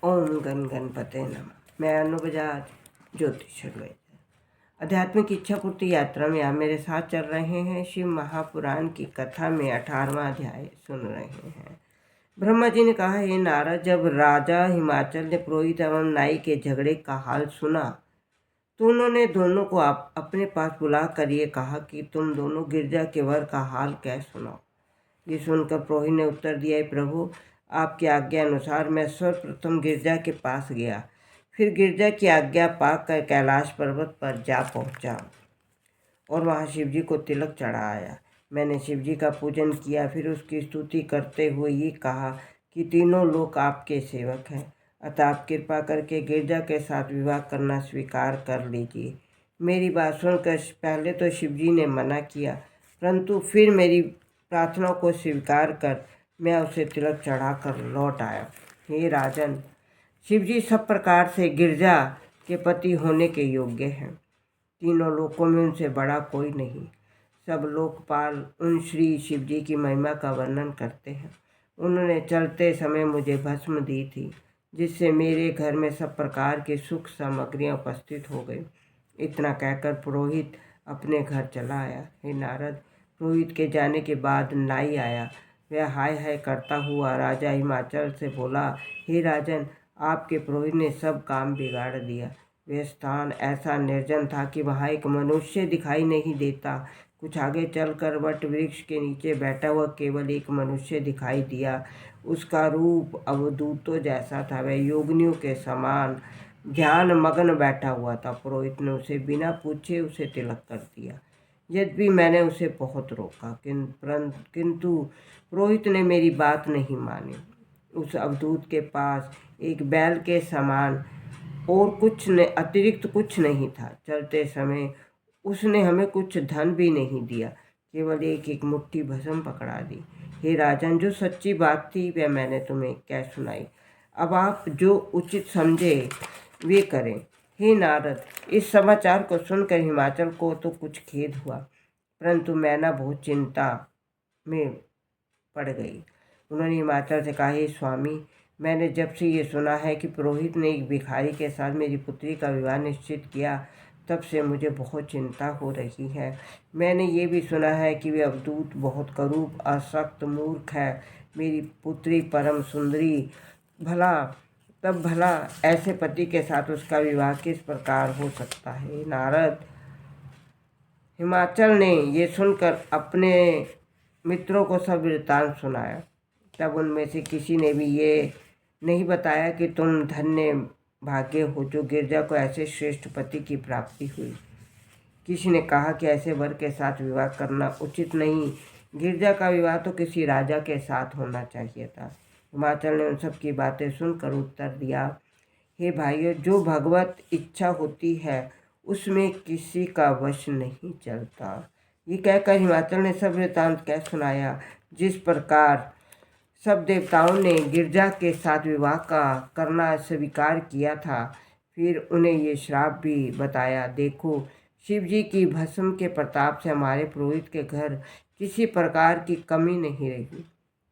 ओम गण गणपते नमः। मैं अनु बजाज, ज्योतिष एडवाइजर। आध्यात्मिक इच्छा पूर्ति यात्रा में आप मेरे साथ चल रहे हैं। शिव महापुराण की कथा में 18वां अध्याय सुन रहे हैं। ब्रह्मा जी ने कहा, हे नारद, जब राजा हिमाचल ने पुरोहित एवं नाई के झगड़े का हाल सुना तो उन्होंने दोनों को अपने पास बुला कर ये कहा कि तुम दोनों गिरजा के वर का हाल कह सुनाओ। ये सुनकर पुरोहित ने उत्तर दिया, प्रभु, आपकी आज्ञा अनुसार मैं सर्वप्रथम गिरजा के पास गया। फिर गिरजा की आज्ञा पाकर कैलाश पर्वत पर जा पहुंचा और वहां शिवजी को तिलक चढ़ाया। मैंने शिवजी का पूजन किया। फिर उसकी स्तुति करते हुए ये कहा कि तीनों लोग आपके सेवक हैं, अतः आप कृपा करके गिरजा के साथ विवाह करना स्वीकार कर लीजिए। मेरी बात सुनकर पहले तो शिवजी ने मना किया, परंतु फिर मेरी प्रार्थना को स्वीकार कर मैं उसे तिलक चढ़ाकर लौट आया। हे राजन, शिवजी सब प्रकार से गिरजा के पति होने के योग्य हैं। तीनों लोकों में उनसे बड़ा कोई नहीं। सब लोकपाल उन श्री शिवजी की महिमा का वर्णन करते हैं। उन्होंने चलते समय मुझे भस्म दी थी, जिससे मेरे घर में सब प्रकार की सुख सामग्रियाँ उपस्थित हो गई। इतना कहकर पुरोहित अपने घर चला आया। हे नारद, पुरोहित के जाने के बाद नाई आया। वह हाय हाय करता हुआ राजा हिमाचल से बोला, हे राजन, आपके पुरोहित ने सब काम बिगाड़ दिया। वह स्थान ऐसा निर्जन था कि वहाँ एक मनुष्य दिखाई नहीं देता। कुछ आगे चलकर वट वृक्ष के नीचे बैठा हुआ केवल एक मनुष्य दिखाई दिया। उसका रूप अवधूतों जैसा था। वह योगिनियों के समान ध्यान मग्न बैठा हुआ था। पुरोहित ने उसे बिना पूछे उसे तिलक कर दिया। यद्यपि मैंने उसे बहुत रोका, किंतु पुरोहित ने मेरी बात नहीं मानी। उस अवधूत के पास एक बैल के समान और अतिरिक्त कुछ नहीं था। चलते समय उसने हमें कुछ धन भी नहीं दिया, केवल एक एक मुट्ठी भस्म पकड़ा दी। हे राजन, जो सच्ची बात थी वह मैंने तुम्हें कह सुनाई। अब आप जो उचित समझे वे करें। हे नारद, इस समाचार को सुनकर हिमाचल को तो कुछ खेद हुआ, परंतु मैना बहुत चिंता में पड़ गई। उन्होंने हिमाचल से कहा, हे स्वामी, मैंने जब से ये सुना है कि पुरोहित ने एक भिखारी के साथ मेरी पुत्री का विवाह निश्चित किया, तब से मुझे बहुत चिंता हो रही है। मैंने ये भी सुना है कि वे अवधूत बहुत करूप, असक्त, मूर्ख है। मेरी पुत्री परम सुंदरी, भला ऐसे पति के साथ उसका विवाह किस प्रकार हो सकता है। नारद, हिमाचल ने ये सुनकर अपने मित्रों को सब वृत्तांत सुनाया। तब उनमें से किसी ने भी ये नहीं बताया कि तुम धन्य भाग्य हो जो गिरजा को ऐसे श्रेष्ठ पति की प्राप्ति हुई। किसी ने कहा कि ऐसे वर के साथ विवाह करना उचित नहीं, गिरजा का विवाह तो किसी राजा के साथ होना चाहिए था। हिमाचल ने उन सब की बातें सुनकर उत्तर दिया, हे भाइयों, जो भगवत इच्छा होती है उसमें किसी का वश नहीं चलता। ये कहकर हिमाचल ने सब वृत्तांत कह सुनाया, जिस प्रकार सब देवताओं ने गिरजा के साथ विवाह का करना स्वीकार किया था। फिर उन्हें ये श्राप भी बताया, देखो, शिवजी की भस्म के प्रताप से हमारे पुरोहित के घर किसी प्रकार की कमी नहीं रही।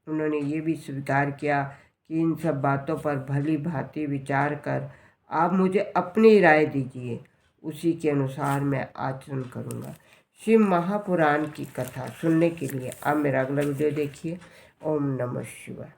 उन्होंने ये भी स्वीकार किया कि इन सब बातों पर भली भांति विचार कर आप मुझे अपनी राय दीजिए, उसी के अनुसार मैं आचरण करूँगा। शिव महापुराण की कथा सुनने के लिए आप मेरा अगला वीडियो देखिए। ओम नमः शिवाय।